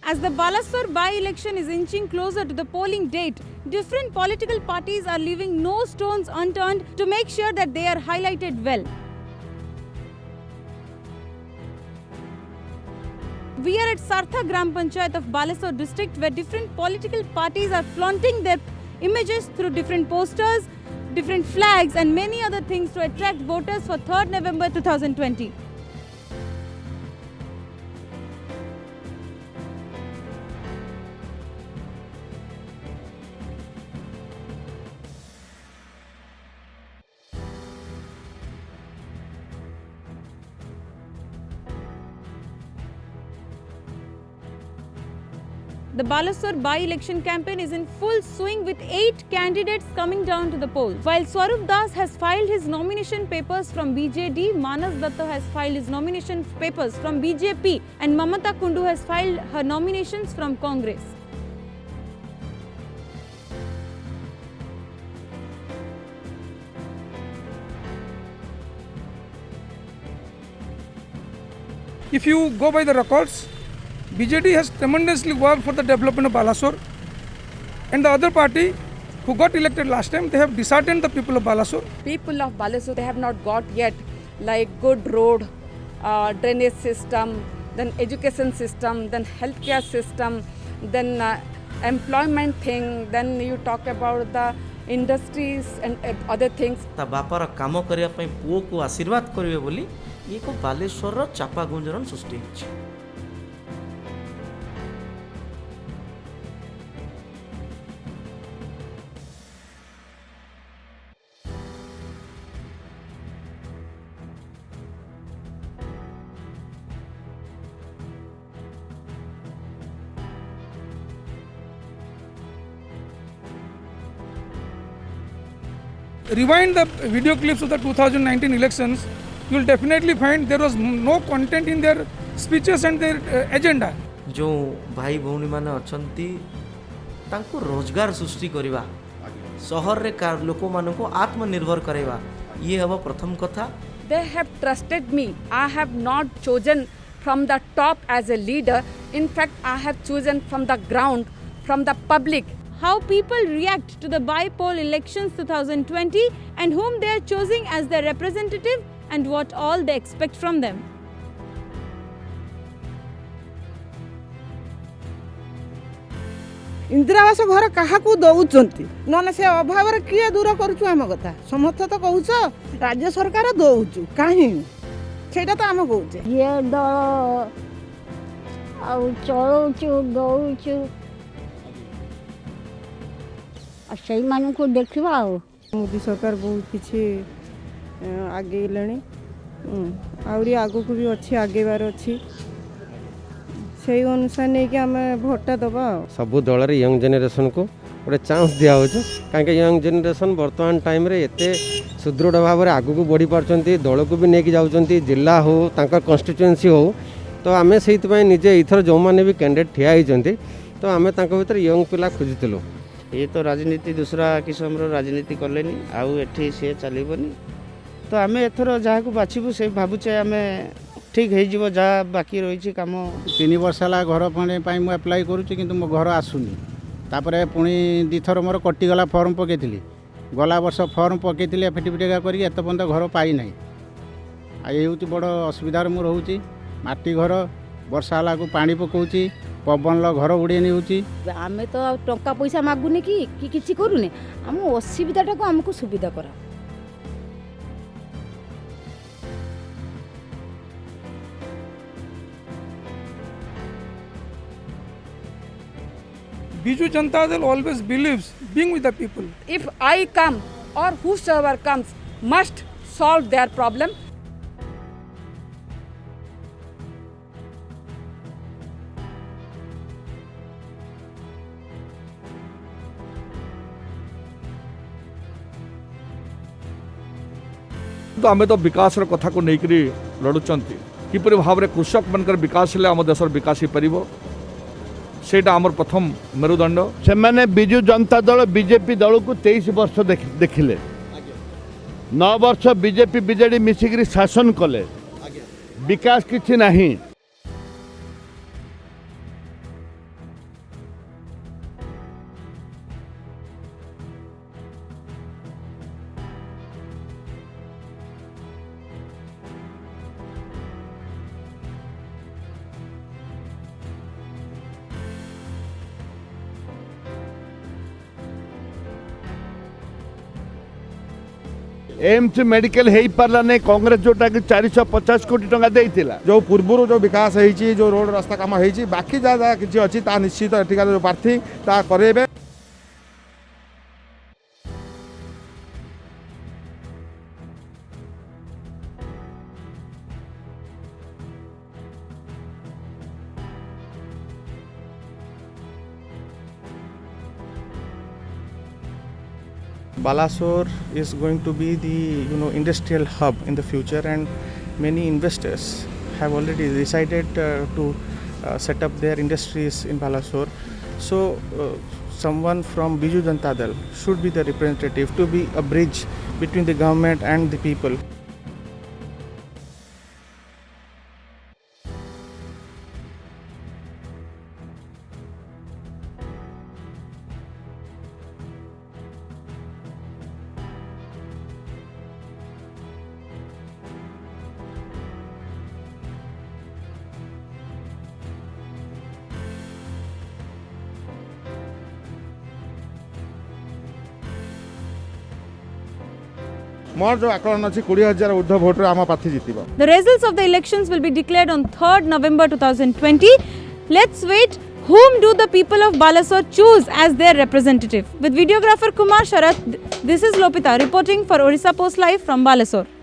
As the Balasore by-election is inching closer to the polling date, different political parties are leaving no stones unturned to make sure that they are highlighted well. We are at Sartha Gram Panchayat of Balasore district, where different political parties are flaunting their images through different posters, different flags and many other things to attract voters for 3rd November 2020. The Balasore by-election campaign is in full swing with 8 candidates coming down to the polls. While Swarup Das has filed his nomination papers from BJD, Manas Datta has filed his nomination papers from BJP and Mamata Kundu has filed her nominations from Congress. If you go by the records, BJD has tremendously worked for the development of Balasore, and the other party who got elected last time, they have disheartened the people of Balasore. People of Balasore, they have not got yet like good road, drainage system, then education system, then healthcare system, then employment thing, then you talk about the industries and other things. ता बापार काम करने पुओ को आशीर्वाद करेंगे बोली ये को बालेश्वर चापा गुंजरण सृष्टि होछि। Rewind the video clips of the 2019 elections, you will definitely find there was no content in their speeches and their agenda. जो भाई भौणी माने अछंती तांको रोजगार सृष्टि करिवा शहर रे लोक मानको आत्मनिर्भर करेवा ये हबो प्रथम कथा। They have trusted me. I have not chosen from the top as a leader. In fact, I have chosen from the ground, from the public. How people react to the by-poll elections 2020 and whom they are choosing as their representative and what all they expect from them. इंदिरावास घर क्या दौरान ना से अभाव किए दूर करम कथा समस्त तो कह राज्य सरकार दौचु कहीं से आम कहे ये दल चलु दौचु से देखा मोदी सरकार बहुत किसी आगे आहरी आगू भी अच्छी आगेबार अच्छी से अनुसार नहीं कि आम भोटा दबा सबू दल यंग जेनेरेशन को गोटे चांस दिया कहीं यंग जेनेरेशन बर्तमान टाइम रे एते सुदृढ़ भाव में आगू को बढ़ी पार्टी दल को भी लेकिन जाऊँच जिला हो कन्स्टिट्युएंसी हो तो आम से निजे इथर जो मैंने भी कैंडिडेट ठिया होती तो आम भर यंग पिला खोजुलु ये तो राजनीति दूसरा किसम राजनीति कले आउ एठी सी चलबनी तो आम एथर जहाँ को बाछबू से भावुचे आम ठीक हो जहाँ बाकी रही कम 3 वर्ष है घर पाने मुझे अप्लाई करुँच मो घर आसुनी तापर पुणी दीथर मोर कटिगला फर्म पकई गला वर्ष फर्म पकई एफिडेविट कर पर्यंत घर पाई ना ये हूँ बड़ असुविधार मु रोचे माटी घर वर्षा को पानी पकाऊँच पवन घर उड़े नहीं आम तो टंका पैसा मागुने कि किसी करूने आम असुविधाटा को आमको सुविधा करा। Biju Janata Dal always believes being with the people. If I come or whosoever comes must solve their problem. तो आम तो विकास कथा को लेकर लड़ुंट किपर भाव में कृषक मनकर विकास हेले आम देशर विकास हो पार से प्रथम मेरुदंड से मैंने बिजु जनता दल बीजेपी दल को 23 वर्ष देखिले 9 वर्ष बीजेपी बीजेडी मिसिक शासन कले विकास किछि नहीं एम्स मेडिकल हो पार्ला नहीं कांग्रेस जोटा कि 450 कोटी टंका देइतिला जो पूर्व जो विकास होती जो रोड रास्ता काम होती बाकी जहाँ जहाँ किसी अच्छी निश्चित एଠିକାର जो प्रार्थी ता करेबे। Balasore is going to be the industrial hub in the future, and many investors have already decided to set up their industries in Balasore. So someone from Biju Janata Dal should be the representative to be a bridge between the government and the people. मोर जो आकलन अच्छी 20,000 ऊर्ध्व vote आम प्रार्थी जीतब। The results of the elections will be declared on 3rd November 2020. Let's wait. Whom do the people of Balasore choose as their representative? With videographer Kumar Sharath, this is Lopita reporting for Orissa Post Live from Balasore.